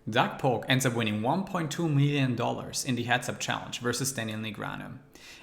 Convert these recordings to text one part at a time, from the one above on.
Doug Polk ends up winning $1.2 million in the heads-up challenge versus Daniel Negreanu.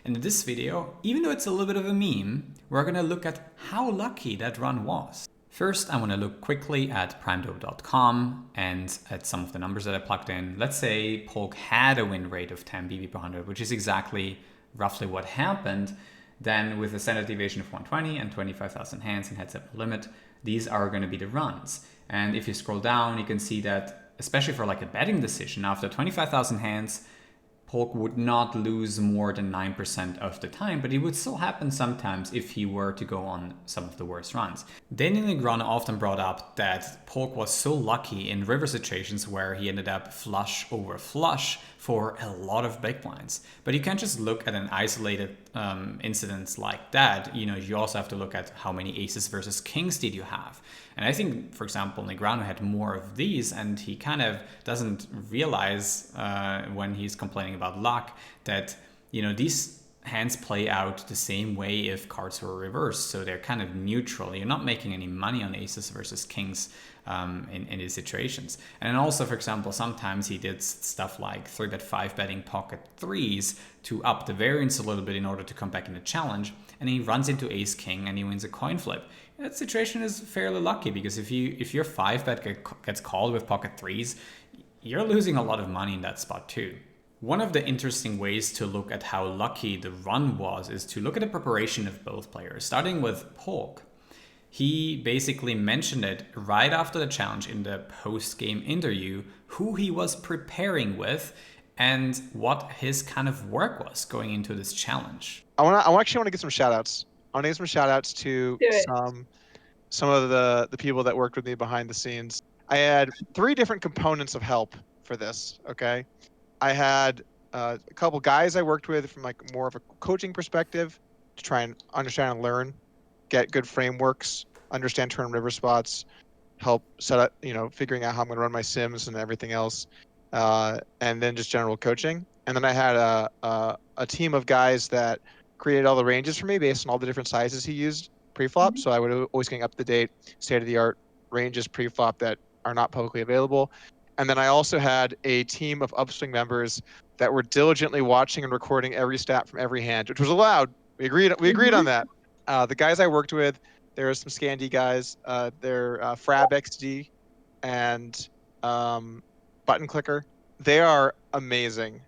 And in this video, even though it's a little bit of a meme, we're going to look at how lucky that run was. First, I want to look quickly at primedough.com and at some of the numbers that I plugged in. Let's say Polk had a win rate of 10 BB per 100, which is exactly roughly what happened. Then with a standard deviation of 120 and 25,000 hands and heads-up limit, these are going to be the runs. And if you scroll down, you can see that, especially for like a betting decision, after 25,000 hands, Polk would not lose more than 9% of the time, but it would still happen sometimes if he were to go on some of the worst runs. Daniel Negreanu often brought up that Polk was so lucky in river situations where he ended up flush over flush for a lot of big blinds. But you can't just look at an isolated incident like that. You also have to look at how many aces versus kings did you have. And I think, for example, Negreanu had more of these, and he kind of doesn't realize when he's complaining about luck that, these hands play out the same way if cards were reversed. So they're kind of neutral. You're not making any money on aces versus kings in these situations. And then also, for example, sometimes he did stuff like 3-bet 5-betting pocket threes to up the variance a little bit in order to come back in the challenge. And he runs into ace king and he wins a coin flip. That situation is fairly lucky because if your 5-bet gets called with pocket threes, you're losing a lot of money in that spot too. One of the interesting ways to look at how lucky the run was is to look at the preparation of both players, starting with Polk. He basically mentioned it right after the challenge in the post-game interview, who he was preparing with and what his kind of work was going into this challenge. I actually want to get some shout outs. I want to give some shout outs to some of the people that worked with me behind the scenes. I had 3 different components of help for this, okay? I had a couple guys I worked with from like more of a coaching perspective to try and understand and learn, get good frameworks, understand turn river spots, help set up, figuring out how I'm going to run my sims and everything else, and then just general coaching. And then I had a team of guys that created all the ranges for me based on all the different sizes he used pre-flop. So I would always getting up to date, state-of-the-art ranges pre-flop that are not publicly available. And then I also had a team of upswing members that were diligently watching and recording every stat from every hand, which was allowed. We agreed on that. The guys I worked with, there are some Scandi guys. They're Frab XD and Button Clicker. They are amazing.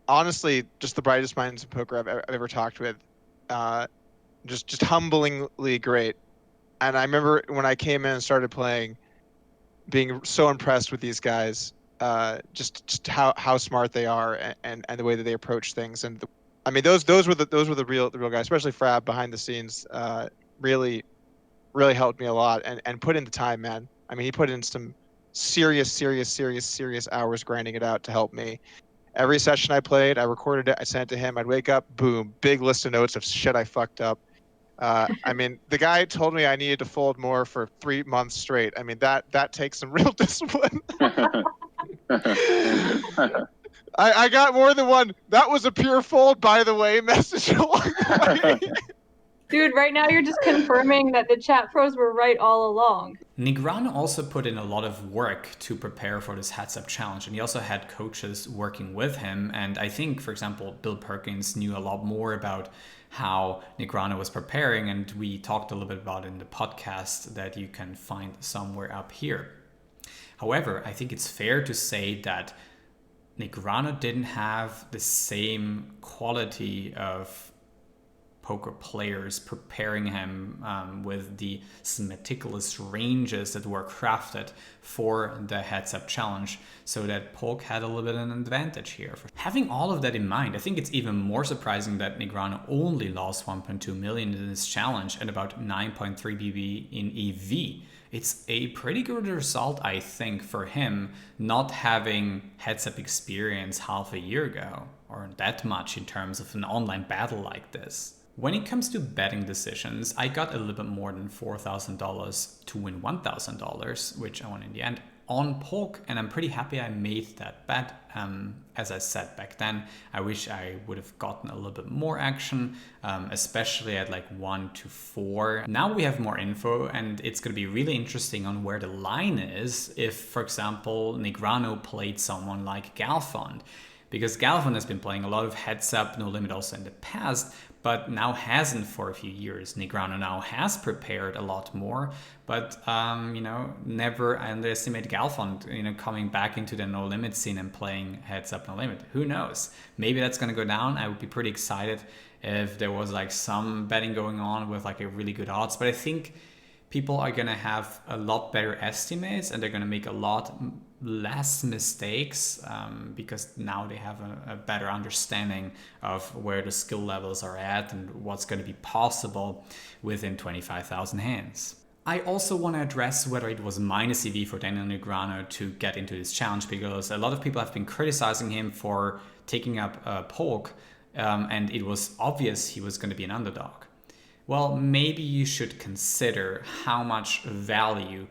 Honestly, just the brightest minds in poker I've ever talked with. Just humblingly great. And I remember when I came in and started playing, being so impressed with these guys, just how smart they are and the way that they approach things. And those were the real guys, especially Frab behind the scenes. Really helped me a lot and put in the time, man. He put in some serious hours grinding it out to help me. Every session I played, I recorded it, I sent it to him. I'd wake up, boom, big list of notes of shit I fucked up. The guy told me I needed to fold more for 3 months straight. That takes some real discipline. I got more than one. That was a pure fold, by the way, message along the way. Dude, right now you're just confirming that the chat pros were right all along. Negreanu also put in a lot of work to prepare for this heads-up challenge, and he also had coaches working with him. And I think, for example, Bill Perkins knew a lot more about how Negreanu was preparing, and we talked a little bit about it in the podcast that you can find somewhere up here. However, I think it's fair to say that Negreanu didn't have the same quality of poker players preparing him with the meticulous ranges that were crafted for the heads-up challenge, so that Polk had a little bit of an advantage here. Having all of that in mind, I think it's even more surprising that Negreanu only lost 1.2 million in this challenge and about 9.3 BB in EV. It's a pretty good result, I think, for him, not having heads-up experience half a year ago, or that much in terms of an online battle like this. When it comes to betting decisions, I got a little bit more than $4,000 to win $1,000, which I won in the end. on Polk, and I'm pretty happy I made that bet. As I said back then, I wish I would have gotten a little bit more action, especially at like 1 to 4. Now we have more info, and it's going to be really interesting on where the line is if, for example, Negreanu played someone like Galfond. Because Galfond has been playing a lot of heads up, no limit also in the past, but now hasn't for a few years. Negreanu now has prepared a lot more, but never underestimate Galfond, coming back into the no limit scene and playing heads up no limit. Who knows? Maybe that's gonna go down. I would be pretty excited if there was like some betting going on with like a really good odds, but I think people are gonna have a lot better estimates and they're gonna make a lot less mistakes because now they have a better understanding of where the skill levels are at and what's going to be possible within 25,000 hands. I also want to address whether it was minus EV for Daniel Negreanu to get into this challenge, because a lot of people have been criticizing him for taking up Polk, and it was obvious he was going to be an underdog. Well, maybe you should consider how much value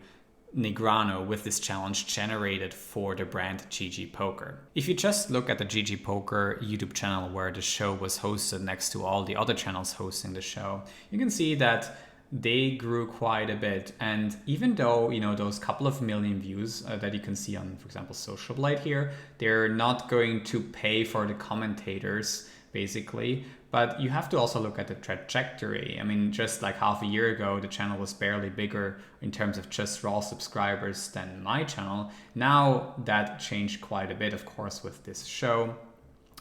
Negreanu with this challenge generated for the brand GG Poker. If you just look at the GG Poker YouTube channel where the show was hosted next to all the other channels hosting the show, you can see that they grew quite a bit. And even though, those couple of million views that you can see on, for example, Social Blade here, they're not going to pay for the commentators, basically. But you have to also look at the trajectory. I mean, just like half a year ago, the channel was barely bigger in terms of just raw subscribers than my channel. Now that changed quite a bit, of course, with this show.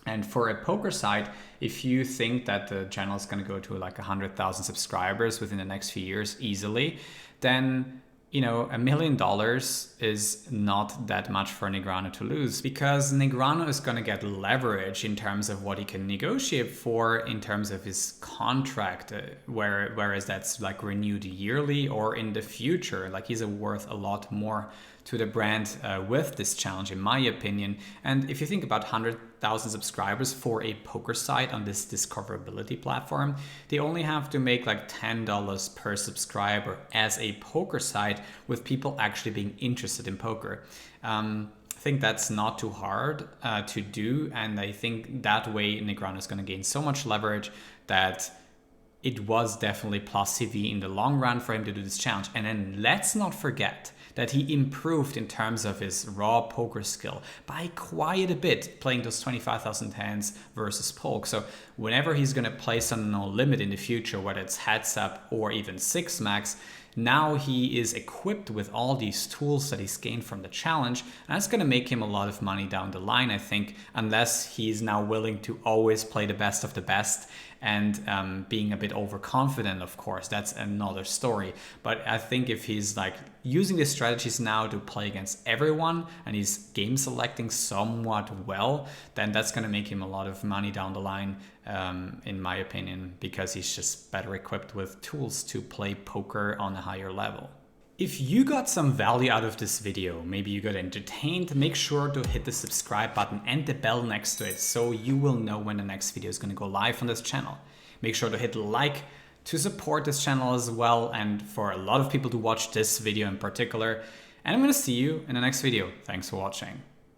And for a poker site, if you think that the channel is going to go to like 100,000 subscribers within the next few years easily, then $1 million is not that much for Negreanu to lose, because Negreanu is going to get leverage in terms of what he can negotiate for in terms of his contract, whereas that's like renewed yearly or in the future. Like he's worth a lot more to the brand with this challenge, in my opinion. And if you think about 100,000 subscribers for a poker site on this discoverability platform, they only have to make like $10 per subscriber as a poker site, with people actually being interested in poker. I think that's not too hard to do, and I think that way Negreanu is going to gain so much leverage that it was definitely plus CV in the long run for him to do this challenge. And then let's not forget that he improved in terms of his raw poker skill by quite a bit, playing those 25,000 hands versus Polk. So whenever he's going to play some no limit in the future, whether it's heads up or even 6-max, now he is equipped with all these tools that he's gained from the challenge, and that's going to make him a lot of money down the line, I think, unless he's now willing to always play the best of the best and being a bit overconfident, of course, that's another story. But I think if he's like using the strategies now to play against everyone and he's game selecting somewhat well, then that's going to make him a lot of money down the line, in my opinion, because he's just better equipped with tools to play poker on a higher level. If you got some value out of this video, maybe you got entertained, make sure to hit the subscribe button and the bell next to it so you will know when the next video is going to go live on this channel. Make sure to hit like to support this channel as well, and for a lot of people to watch this video in particular. And I'm going to see you in the next video. Thanks for watching.